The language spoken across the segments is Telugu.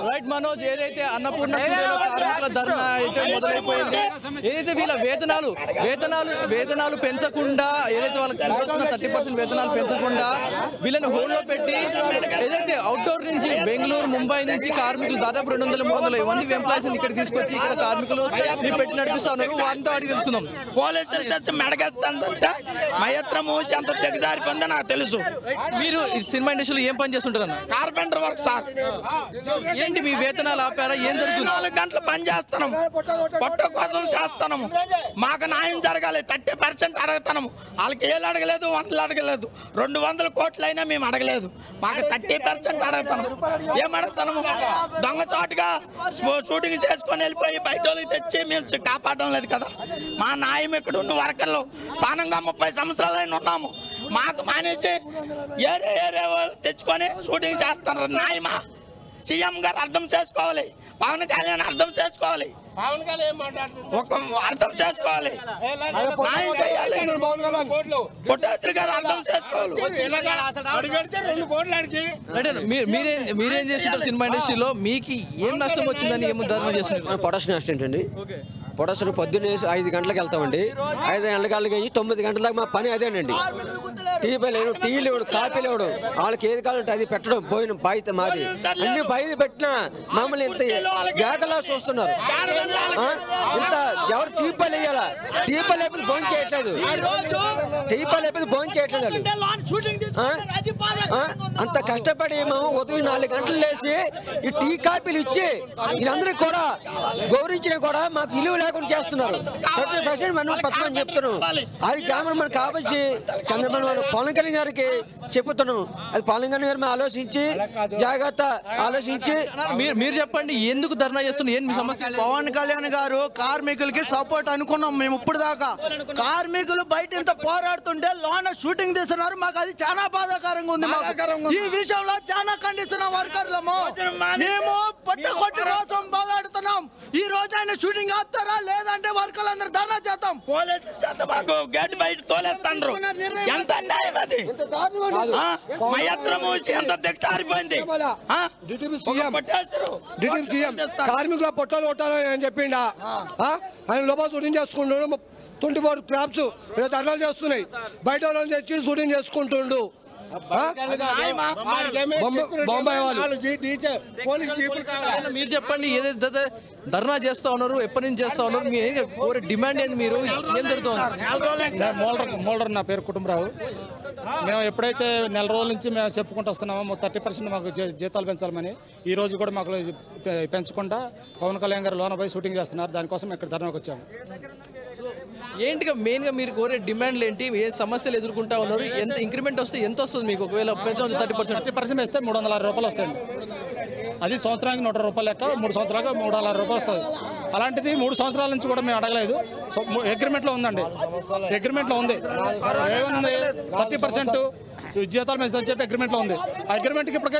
రైట్ మనోజ్, ఏదైతే అన్నపూర్ణ స్టూడియోలో కార్మికుల ధర్నా అయితే మొదలైపోయింది. ఏదైతే వీళ్ళ వేతనాలు పెంచకుండా, ఏదైతే వాళ్ళకి 30% వేతనాలు పెంచకుండా వీళ్ళని హోల్డ్లో పెట్టి, ఏదైతే అవుట్డోర్ నుంచి బెంగళూరు, ముంబై నుంచి కార్మికులు దాదాపు 200-300 మంది ఎంప్లాయీస్ ఇక్కడ తీసుకొచ్చి ఇక్కడ కార్మికులు పెట్టి నడిపిస్తా ఉన్నారు. వారితో అడిగి తెలుసుకుందాం. పోలీసులు తెచ్చి మెడగెత్తంటే మయత్రం మూసి అంత దిగజారిపోయిందో నాకు తెలుసు. మీరు సినిమా ఇండస్ట్రీలో ఏం పని చేస్తుంటారు అన్న? Carpenter work sir. ఏంటి మీ వేతనాలు ఆపారా? ఏం జరుగుతుంది? 4 గంటలు పని చేస్తున్నాము, పొట్ట కోసం చేస్తున్నాము. మాకు న్యాయం జరగాలి. 30% అడుగుతున్నాము. వాళ్ళకి ఏళ్ళు అడగలేదు, 100 అడగలేదు. 200 కోట్లు అయినా మేము అడగలేదు. మాకు 30% అడుగుతున్నాము. ఏం అడుగుతున్నాము? దొంగచాటుగా షూటింగ్ చేసుకొని వెళ్ళిపోయి బయట వాళ్ళకి తెచ్చి మేము కాపాడడం లేదు కదా. మా న్యాయం ఇక్కడ ఉన్న వర్కర్లు స్థానంగా 30 సంవత్సరాలైనా ఉన్నాము. మాకు మానేసి ఏరే వాళ్ళు తెచ్చుకొని షూటింగ్ చేస్తున్నారు. న్యాయమా? సీఎం గారు అర్థం చేసుకోవాలి, పవన్ కళ్యాణ్ అర్థం చేసుకోవాలి, ఒక అర్థం చేసుకోవాలి, న్యాయం చేయాలి. పుట్టేశ్వరి గారు అర్థం చేసుకోవాలి. మీరేం చేస్తుంటారు సినిమా ఇండస్ట్రీలో? మీకు ఏం నష్టం వచ్చిందని ఏమో ధర్నా చేస్తున్నారు? ప్రొడక్షన్ అసిస్టెంట్ అండి. ప్రొడక్షన్ పొద్దున్నే 5 గంటలకు వెళ్తామండి. 5 గంటలకు వెళ్ళి 9 గంటల దాకా మా పని అదేనండి. టీలు ఇవ్వడు, కాపీలు ఇవ్వడు. వాళ్ళకి ఏది కావాలంటే అది పెట్టడం పోయిన బాధ్యత మాది. అన్ని బయట పెట్టినా మమ్మల్ని ఇంత గేకలా చూస్తున్నారు. ఇంత ఎవరు టీపాలు వేయాలా? టీపాలు లేకపోతే భోజనం చేయట్లేదు. టీపాలు లేకపోతే భోజనం చేయట్లేదు. అంత కష్టపడి మేము ఉదయం 4 గంటలు లేచి ఈ టీ కాపీలు ఇచ్చి వీళ్ళందరికీ కూడా గౌరవించినా కూడా మాకు విలువ లేకుండా చేస్తున్నారు. 30% మనం పచ్చమని చెప్తున్నాం. అది గ్రామం మనకు కాబట్టి చంద్రబాబు పవన్ కళ్యాణ్ గారికి చెప్తున్నాం. అది పవన్ కళ్యాణ్ గారు ఆలోచించి జాగ్రత్త ఆలోచించి మీరు చెప్పండి, ఎందుకు ధర్నా చేస్తున్నారు? ఏం మీ సమస్య? పవన్ కళ్యాణ్ గారు కార్మికులకి సపోర్ట్ అనుకున్నాం మేము ఇప్పుడు దాకా. కార్మికులు బయట ఇంత పోరాడుతుంటే లోన షూటింగ్ తీస్తున్నారు. మాకు అది చాలా బాధాకరంగా ఉంది. ఈ విషయంలో చాలా ఖండిస్తున్న వర్కర్లము. మేము పట్టుకొట్టి కోసం పోరాడుతున్నాం. ఈ రోజు ఆయన షూటింగ్ ఆపుతారా లేదంటే వర్కర్లందరూ ధర్నా చేద్దాం. మాకు గేట్ బయట తోలేస్తాండ్రు. ఎంత అన్యాయం అది! ఎంత దిగజారిపోయింది. కార్మికుల పొట్టాలు కొట్టాలని అని చెప్పిండా? ఆయన లోపల షూటింగ్ చేసుకుంటున్నాడు. 24 క్రాప్స్ ధర్నాలు చేస్తున్నాయి. బయట వాళ్ళని తెచ్చి షూటింగ్ చేసుకుంటుండు. బొంబాయి వాళ్ళు. మీరు చెప్పండి, ఏదైతే ధర్నా చేస్తా ఉన్నారు, ఎప్పటి నుంచి చేస్తా ఉన్నారు, మీ డిమాండ్ ఏంది? మీరు ఏం జరుగుతుంది? మోల్డర్ నా పేరు కుటుంబరావు. మేము ఎప్పుడైతే 4 రోజుల నుంచి మేము చెప్పుకుంటూ వస్తున్నామో 30% మాకు జీతాలు పెంచాలని, ఈ రోజు కూడా మాకు పెంచకుండా పవన్ కళ్యాణ్ గారు లోన పోయి షూటింగ్ చేస్తున్నారు. దానికోసం ఇక్కడ ధర్నాకు వచ్చాము. ఏంటిగా మెయిన్గా మీరు కోరే డిమాండ్లు ఏంటి? ఏ సమస్యలు ఎదుర్కొంటా ఉన్నారు? ఎంత ఇంక్రిమెంట్ వస్తే ఎంత వస్తుంది మీకు? ఒకవేళ 30% వేస్తే 360 రూపాయలు వస్తాయండి. అది సంవత్సరానికి 100 రూపాయలు లెక్క. 3 సంవత్సరాలకు 360 రూపాయలు వస్తుంది. అలాంటిది 3 సంవత్సరాల నుంచి కూడా మేము అడగలేదు. అగ్రిమెంట్లో ఉందండి, అగ్రిమెంట్లో ఉంది. ఏముంది? 30% జీతాలు పెంచుదని చెప్పి అగ్రిమెంట్లో ఉంది. ఆ అగ్రిమెంట్కి ఇప్పటికే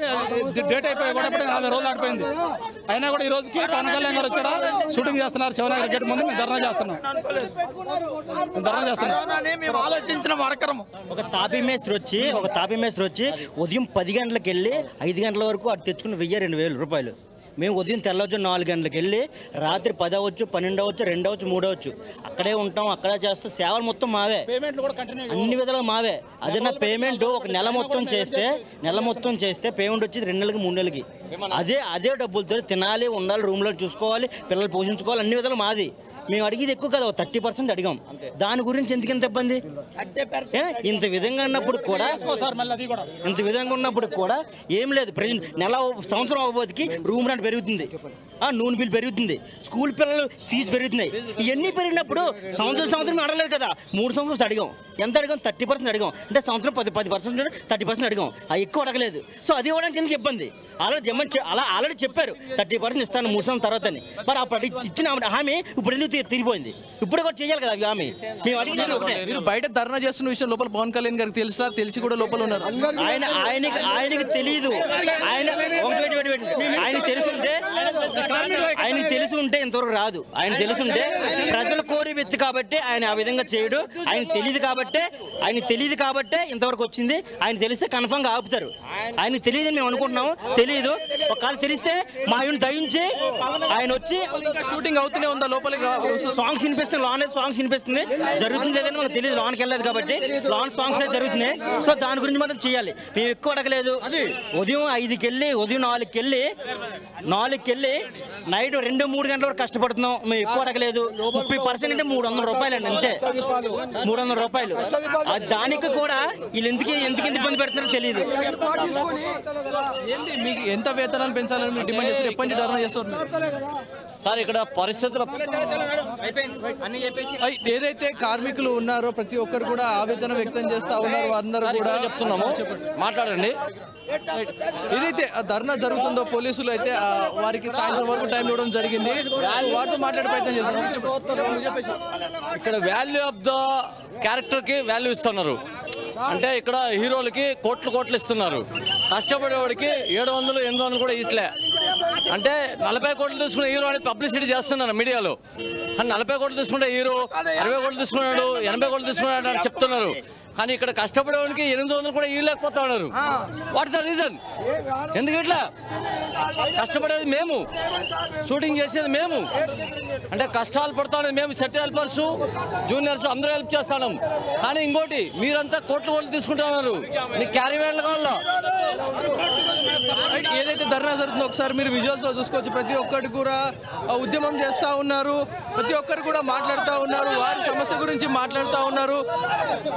డేట్ అయిపోయి కూడా 40 రోజులు దాటిపోయింది. అయినా కూడా ఈ రోజుకి పవన్ కళ్యాణ్ గారు వచ్చాడా షూటింగ్ చేస్తున్నారు. శివనగర్ గేట్ ముందు మేము ధర్నా చేస్తున్నాం. ఆలోచించిన వర్కరము. ఒక తాపీ మేస్త్రి వచ్చి ఉదయం 10 గంటలకు వెళ్ళి 5 గంటల వరకు అటు తెచ్చుకుని 1000-2000 రూపాయలు. మేము ఉదయం తెల్లవచ్చు 4 గంటలకు వెళ్ళి రాత్రి 10 అవ్వచ్చు, 12 అవ్వచ్చు, 2 అవ్వచ్చు, 3 అవ్వచ్చు, అక్కడే ఉంటాం. అక్కడే చేస్తే సేవలు మొత్తం మావే, అన్ని విధాలుగా మావే. అదే నా పేమెంట్ ఒక నెల మొత్తం చేస్తే పేమెంట్ వచ్చి 2 నెలలకి 3 నెలలకి. అదే డబ్బులతో తినాలి, ఉండాలి, రూమ్లో చూసుకోవాలి, పిల్లలు పోషించుకోవాలి, అన్ని విధాలు మాది. మేము అడిగేది ఎక్కువ కదా, 30% అడిగాం. దాని గురించి ఎందుకంత ఇబ్బంది? ఇంత విధంగా ఉన్నప్పుడు కూడా ఏం లేదు. ప్రజెంట్ సంవత్సరం అవ్వబోతుకి రూమ్ రెంట్ పెరుగుతుంది, నూనె బిల్ పెరుగుతుంది, స్కూల్ పిల్లలు ఫీజు పెరుగుతున్నాయి. ఇవన్నీ పెరిగినప్పుడు సంవత్సరం అడగలేదు కదా. 3 సంవత్సరాలు అడిగాం. ఎంత అడిగాం? 30% అడిగాం. అంటే సంవత్సరం 10% 30% అడిగాం. అది ఎక్కువ అడగలేదు. సో అది ఇవ్వడానికి ఎందుకు ఇబ్బంది? అలా ఆల్రెడీ చెప్పారు 30% ఇస్తాను 3 సంవత్సరం తర్వాత అని. మరి అప్పుడు ఇచ్చిన హామీ ఇప్పుడు ఎందుకు తిరిగిపోయింది? ఇప్పుడు కూడా చేయాలి కదా హామీ. మేము మీరు బయట ధర్నా చేస్తున్న విషయం లోపల పవన్ కళ్యాణ్ గారికి తెలుసా? తెలిసి కూడా లోపల ఉన్నారు. ఆయనకి తెలియదు. ఆయన తెలుసుంటే ఆయన తెలిసి ఉంటే ఇంతవరకు రాదు. ఆయన తెలిసి ఉంటే ప్రజలు కోరి వ్యక్తి కాబట్టి ఆయన ఆ విధంగా చేయడు. ఆయన తెలియదు కాబట్టే ఇంతవరకు వచ్చింది. ఆయన తెలిస్తే కన్ఫర్మ్ గా ఆపుతారు. ఆయనకు తెలియదు మేము అనుకుంటున్నాము, తెలియదు. ఒకవేళ తెలిస్తే మా ఆయన దయించి ఆయన వచ్చి షూటింగ్ అవుతూనే ఉందా లోపలికి? సాంగ్స్ వినిపిస్తుంది, లోన్ సాంగ్స్ వినిపిస్తుంది, జరుగుతుంది లేదని మనకు తెలియదు. లోన్కి వెళ్ళలేదు కాబట్టి లోన్ సాంగ్స్ అయితే జరుగుతున్నాయి. సో దాని గురించి మనం చేయాలి. మేము ఎక్కువ అడగలేదు. ఉదయం 5కి వెళ్ళి ఉదయం 4కి వెళ్ళి నైట్ 2-3 గంటల వరకు కష్టపడుతున్నాం. మేము ఎక్కువ అడగలేదు. 30% అంటే 300 రూపాయలు అండి, అంతే. 300 రూపాయలు. దానికి కూడా వీళ్ళు ఎందుకు ఇబ్బంది పెడుతున్నారో తెలియదు. ఏంటి మీకు ఎంత వేతనాలు పెంచాలని మీరు డిమాండ్ చేస్తారు? ఎప్పటి నుంచి ధర్నా చేస్తున్నారు సార్? ఇక్కడ పరిస్థితులు ఏదైతే కార్మికులు ఉన్నారో ప్రతి ఒక్కరు కూడా ఆవేదన వ్యక్తం చేస్తా ఉన్నారు. అందరూ కూడా చెప్తున్నాము, మాట్లాడండి. ఏదైతే ధర్నా జరుగుతుందో పోలీసులు అయితే వారికి సాయంత్రం వరకు టైం ఇవ్వడం జరిగింది. వారితో మాట్లాడే ప్రయత్నం చేస్తున్నారు. ఇక్కడ వాల్యూ ఆఫ్ ద క్యారెక్టర్ కి వాల్యూ ఇస్తున్నారు. అంటే ఇక్కడ హీరోలకి కోట్లు ఇస్తున్నారు. కష్టపడేవాడికి 700-800 కూడా ఇస్తలే. అంటే 40 కోట్లు తీసుకునే హీరో అనేది పబ్లిసిటీ చేస్తున్నారు మీడియాలో. కానీ 40 కోట్లు తీసుకుంటే హీరో 60 కోట్లు తీసుకున్నాడు, 80 కోట్లు తీసుకున్నాడు అని చెప్తున్నారు. కానీ ఇక్కడ కష్టపడేవాడికి 800 కూడా ఇవ్వలేకపోతా ఉన్నారు. What is the reason? ఎందుకు ఇట్లా? కష్టపడేది మేము, షూటింగ్ చేసేది మేము, అంటే కష్టాలు పడతాను మేము. సెట్ హెల్పర్స్, జూనియర్స్ అందరూ హెల్ప్ చేస్తాను. కానీ ఇంకోటి మీరంతా కోట్లు తీసుకుంటా ఉన్నారు. మీకు క్యారీ వ్యాన్లు కావాలా? ఏదైతే ధర్నా జరుగుతుందో ఒకసారి మీరు విజువల్స్ లో చూసుకోవచ్చు. ప్రతి ఒక్కరు కూడా ఉద్యమం చేస్తా ఉన్నారు. ప్రతి ఒక్కరు కూడా మాట్లాడుతూ ఉన్నారు. వారి సమస్య గురించి మాట్లాడుతూ ఉన్నారు.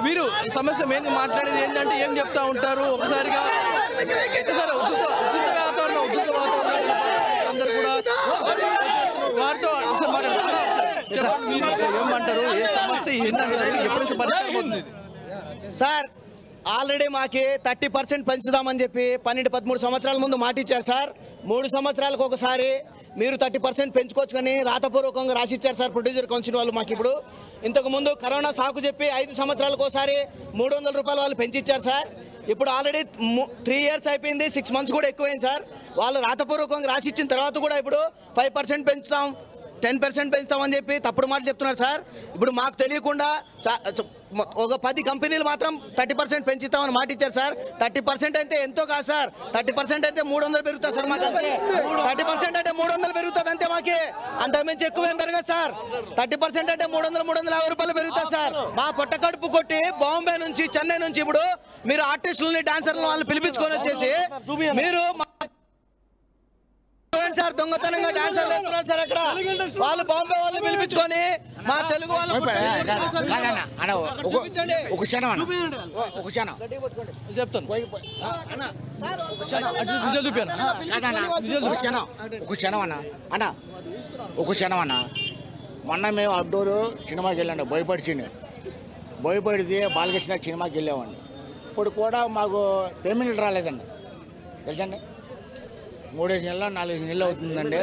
వీరు సమస్య మెయిన్ మాట్లాడేది ఏంటంటే ఏం చెప్తా ఉంటారు ఒకసారిగా. ఉద్రిత వాతావరణం అందరూ కూడా వారితో చెప్పండి, మీరు ఏమంటారు? ఏ సమస్య ఏంటంటారు? ఎప్పుడు పరిష్కారం అవుతుంది సార్? ఆల్రెడీ మాకి 30% పెంచుదామని చెప్పి 12-13 సంవత్సరాల ముందు మాట ఇచ్చారు సార్. 3 సంవత్సరాలకు ఒకసారి మీరు 30% పెంచుకోవచ్చు కానీ రాతపూర్వకంగా రాసిచ్చారు సార్ ప్రొడ్యూసర్ కౌన్సిల్ వాళ్ళు మాకు. ఇప్పుడు ఇంతకుముందు కరోనా సాకు చెప్పి 5 సంవత్సరాలకు ఒకసారి 300 రూపాయలు వాళ్ళు పెంచిచ్చారు సార్. ఇప్పుడు ఆల్రెడీ 3 years అయిపోయింది, 6 months కూడా ఎక్కువైంది సార్. వాళ్ళు రాతపూర్వకంగా రాసిచ్చిన తర్వాత కూడా ఇప్పుడు 5% పెంచుతాం, 10% పెంచుతామని చెప్పి తప్పుడు మాటలు చెప్తున్నారు సార్. ఇప్పుడు మాకు తెలియకుండా ఒక 10 కంపెనీలు మాత్రం 30% పెంచుతామని మాట ఇచ్చారు సార్. 30% అయితే ఎంతో కాదు సార్. 30% అయితే 300 పెరుగుతుంది సార్ మాకు, అంతే. 30% అంటే 300 పెరుగుతుంది అంతే. మాకి అంతకుమించి ఎక్కువేం పెరగదు సార్. 30% అంటే 300-350 రూపాయలు పెరుగుతుంది సార్. మా పొట్ట కడుపు కొట్టి బాంబే నుంచి, చెన్నై నుంచి ఇప్పుడు మీరు ఆర్టిస్టులని, డాన్సర్లను వాళ్ళని పిలిపించుకొని వచ్చేసి మీరు సార్ దొంగతనంగా డాన్సర్లు వేస్తున్నారు సార్. అక్కడ వాళ్ళు బాంబే వాళ్ళని పిలిపించుకొని మా తెలుగు వాళ్ళు చెప్తాను. ఒక క్షణం అన్న. మొన్న మేము అవుట్డోర్ సినిమాకి వెళ్ళండి, బోయపడిది బాలకృష్ణ సినిమాకి వెళ్ళామండి. ఇప్పుడు కూడా మాకు పేమెంట్ రాలేదండి, తెలుసండి. 3-5 నెలలు 4 నెలలు అవుతుందండి.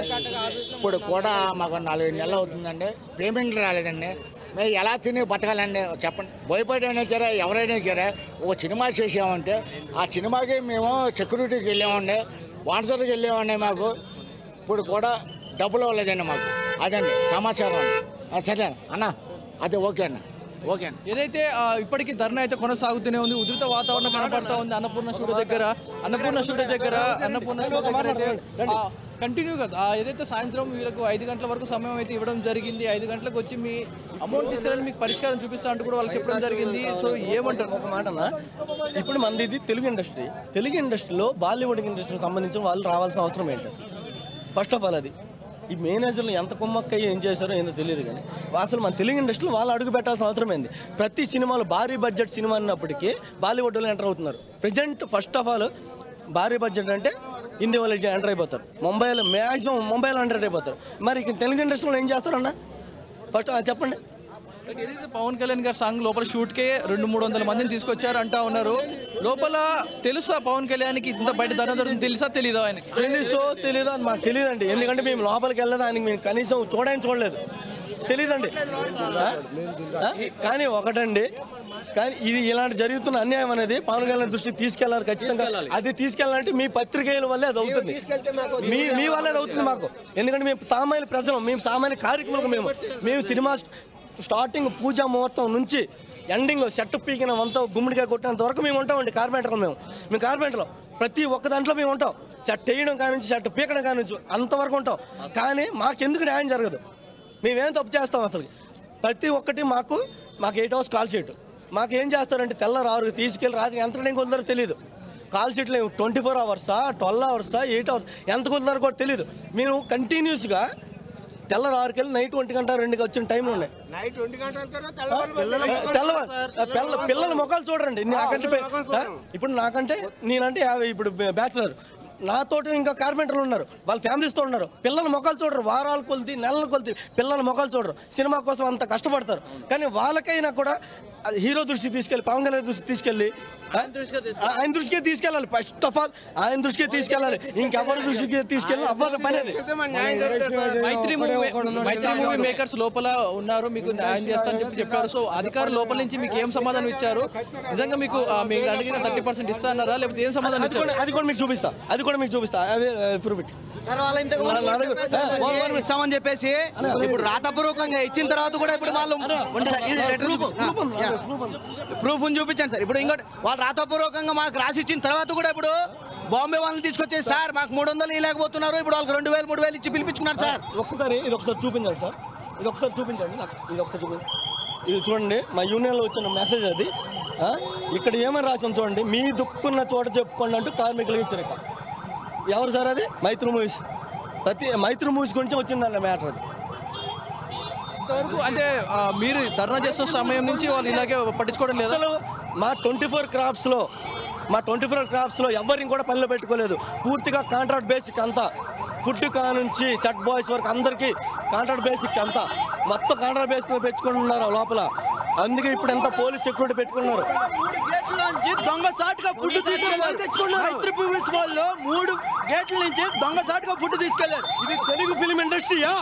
ఇప్పుడు కూడా మాకు 4 నెలలు అవుతుందండి, పేమెంట్ రాలేదండి. మేము ఎలా తిని బతకాలండి చెప్పండి? బోయపడైనా సరే ఎవరైనా సరే ఒక సినిమా చేసామంటే ఆ సినిమాకి మేము సెక్యూరిటీకి వెళ్ళామండి, వాంటర్కి వెళ్ళామండి. మాకు ఇప్పుడు కూడా డబ్బులు అవ్వలేదండి మాకు. అదండి సమాచారం. సరే అన్న, అదే ఓకే అన్న, ఓకే అన్న. ఏదైతే ఇప్పటికీ ధర్నా అయితే కొనసాగుతూనే ఉంది. ఉధృత వాతావరణం కనపడతా ఉంది అన్నపూర్ణ స్టూడియో దగ్గర అయితే కంటిన్యూగా ఏదైతే సాయంత్రం వీళ్ళకు 5 గంటల వరకు సమయం అయితే ఇవ్వడం జరిగింది. 5 గంటలకు వచ్చి మీ అమౌంట్ తీసుకెళ్ళి మీకు పరిష్కారం చూపిస్తా అంటూ కూడా వాళ్ళు చెప్పడం జరిగింది. సో ఏమంటారు? ఒక మాటనా, ఇప్పుడు మనది ఇది తెలుగు ఇండస్ట్రీలో బాలీవుడ్ ఇండస్ట్రీకి సంబంధించిన వాళ్ళు రావాల్సిన అవసరం ఏంటి అసలు? ఫస్ట్ ఆఫ్ ఆల్ అది ఈ మేనేజర్లు ఎంత కుమ్మక్కయ్యి ఏం చేశారో ఏందో తెలియదు. కానీ అసలు మన తెలుగు ఇండస్ట్రీలో వాళ్ళు అడుగు పెట్టాల్సిన అవసరం ఏంది? ప్రతి సినిమాలు భారీ బడ్జెట్ సినిమా అన్నప్పటికీ బాలీవుడ్లో ఎంటర్ అవుతున్నారు. ప్రజెంట్ ఫస్ట్ ఆఫ్ ఆల్ భారీ బడ్జెట్ అంటే హిందీ వాళ్ళు ఎంటర్ అయిపోతారు, ముంబైలో ఎంటర్ అయిపోతారు. మరి తెలుగు ఇండస్ట్రీలో ఏం చేస్తారన్న? ఫస్ట్ చెప్పండి. ఏదైతే పవన్ కళ్యాణ్ గారి సాంగ్ లోపల షూట్కే 200-300 మందిని తీసుకొచ్చారు అంటా ఉన్నారు. లోపల తెలుసా పవన్ కళ్యాణ్కి ఇంత బయట ధర్నా జరుగుతుంది? తెలుసా తెలీదా? ఆయనకి తెలీదా? మాకు తెలియదండి, ఎందుకంటే మేము లోపలికి వెళ్ళదు, ఆయనకి మేము కనీసం చూడలేదు, తెలియదండి. కానీ ఒకటండి, కానీ ఇది ఇలాంటి జరుగుతున్న అన్యాయం అనేది పవన్ కళ్యాణ్ దృష్టికి తీసుకెళ్లాలి ఖచ్చితంగా. అది తీసుకెళ్లాలంటే మీ పత్రికేయుల వల్లే అది అవుతుంది, మీ వల్లే అది అవుతుంది మాకు. ఎందుకంటే మేము సామాన్య ప్రజలు, మేము సామాన్య కార్యక్రమాలు, మేము సినిమా స్టార్టింగ్ పూజా ముహూర్తం నుంచి ఎండింగ్ సెట్ పీకిన అంతా గుమ్మడిగా కొట్టినంత వరకు మేము ఉంటామండి. కార్పెంటర్లు మేము కార్పెంటర్లు ప్రతి ఒక్క దాంట్లో మేము ఉంటాం. సెట్ వేయడం కానించి సెట్ పీకడం కానించి అంతవరకు ఉంటాం. కానీ మాకెందుకు న్యాయం జరగదు? మేమేం తప్పు చేస్తాం? అసలు ప్రతి ఒక్కటి మాకు 8 hours కాల్ షీట్. మాకు ఏం చేస్తారంటే తెల్లారు 6 తీసుకెళ్ళి రాత్రి ఎంత టైం కుదరో తెలియదు. కాల్ షీట్లు 24 hours, 12 hours, 8 hours ఎంత కుదరో కూడా తెలియదు. మేము కంటిన్యూస్గా తెల్లారు 6కి వెళ్ళి నైట్ 1 గంట 2కి వచ్చిన టైంలు ఉన్నాయి. పిల్లల ముఖాలు చూడండి. ఇప్పుడు నాకంటే నేనంటే 50, ఇప్పుడు బ్యాచులర్, నాతోటి ఇంకా కార్పెంటర్లు ఉన్నారు, వాళ్ళ ఫ్యామిలీస్తో ఉన్నారు. పిల్లల ముఖాలు చూడరు, వారాలు కొలిది నెలలు కొలిది పిల్లల ముఖాలు చూడరు. సినిమా కోసం అంత కష్టపడతారు. కానీ వాళ్ళకైనా కూడా హీరో దృష్టికి తీసుకెళ్ళి, పవన్ కళ్యాణ్ దృష్టికి తీసుకెళ్ళి ఆయన దృష్టికే తీసుకెళ్ళాలి. ఫస్ట్ ఆఫ్ ఆల్ ఆయన దృష్టికే తీసుకెళ్ళాలి. ఇంకెవరి దృష్టికి తీసుకెళ్ళి అవ్వాలి పని. మైత్రి మూవీ మేకర్స్ లోపల ఉన్నారు, మీకు న్యాయం చేస్తారని చెప్పారు. సో అధికారులు లోపల నుంచి మీకు ఏం సమాధానం ఇచ్చారు? నిజంగా మీకు అడిగిన 30% ఇస్తారన్నారా, లేకపోతే ఏం సమాధానం ఇచ్చారు? అది కూడా మీకు చూపిస్తా. ప్రూఫ్ ఇస్తామని చెప్పేసి ఇప్పుడు రాతపూర్వకంగా ఇచ్చిన తర్వాత కూడా ఇప్పుడు వాళ్ళు ప్రూఫ్ చూపించండి సార్. ఇప్పుడు ఇంకోటి వాళ్ళు రాతపూర్వకంగా మాకు రాసి ఇచ్చిన తర్వాత కూడా ఇప్పుడు బాంబే వాళ్ళని తీసుకొచ్చేసి సార్ మాకు 300 ఇవ్వలేకపోతున్నారు, ఇప్పుడు వాళ్ళకి 2000, 3000 ఇచ్చి పిలిపించుకున్నారు సార్. ఇది ఒకసారి చూపించాలి సార్. ఇది ఒకసారి చూపించండి. ఇది చూడండి, మా యూనియన్లో వచ్చిన మెసేజ్ అది. ఇక్కడ ఏమని రాసాం చూడండి, మీ దుక్కున్న చోట చెప్పుకోండి అంటూ కార్మికులకు ఇచ్చారు. ఎవరు సార్ అది? మైత్రి మూవీస్ గురించి వచ్చిందండి మ్యాటర్. అది ఇంతవరకు అంటే మీరు ధర్నా చేస్తున్న సమయం నుంచి వాళ్ళు ఇలాగే పట్టించుకోవడం లేదు. అసలు మా 24 క్రాఫ్ట్స్లో ఎవరిని కూడా పనిలో పెట్టుకోలేదు. పూర్తిగా కాంట్రాక్ట్ బేసిక్ అంతా, ఫుడ్ కానుంచి సెట్ బాయ్స్ వరకు అందరికీ కాంట్రాక్ట్ బేసిక్ అంతా మొత్తం కాంట్రాక్ట్ బేసిక్ పెట్టుకుంటున్నారు లోపల. అందుకే ఇప్పుడు ఎంత పోలీస్ సెక్యూరిటీ పెట్టుకున్నారు. 3 గేట్ల నుంచి దొంగసాటుగా ఫుడ్ తీసుకెళ్లారు. మైత్రి మూవీస్ వాళ్ళు 3 గేట్ల నుంచి దొంగసాటుగా ఫుడ్ తీసుకెళ్లారు. ఇది తెలుగు ఫిల్మ్ ఇండస్ట్రీయా?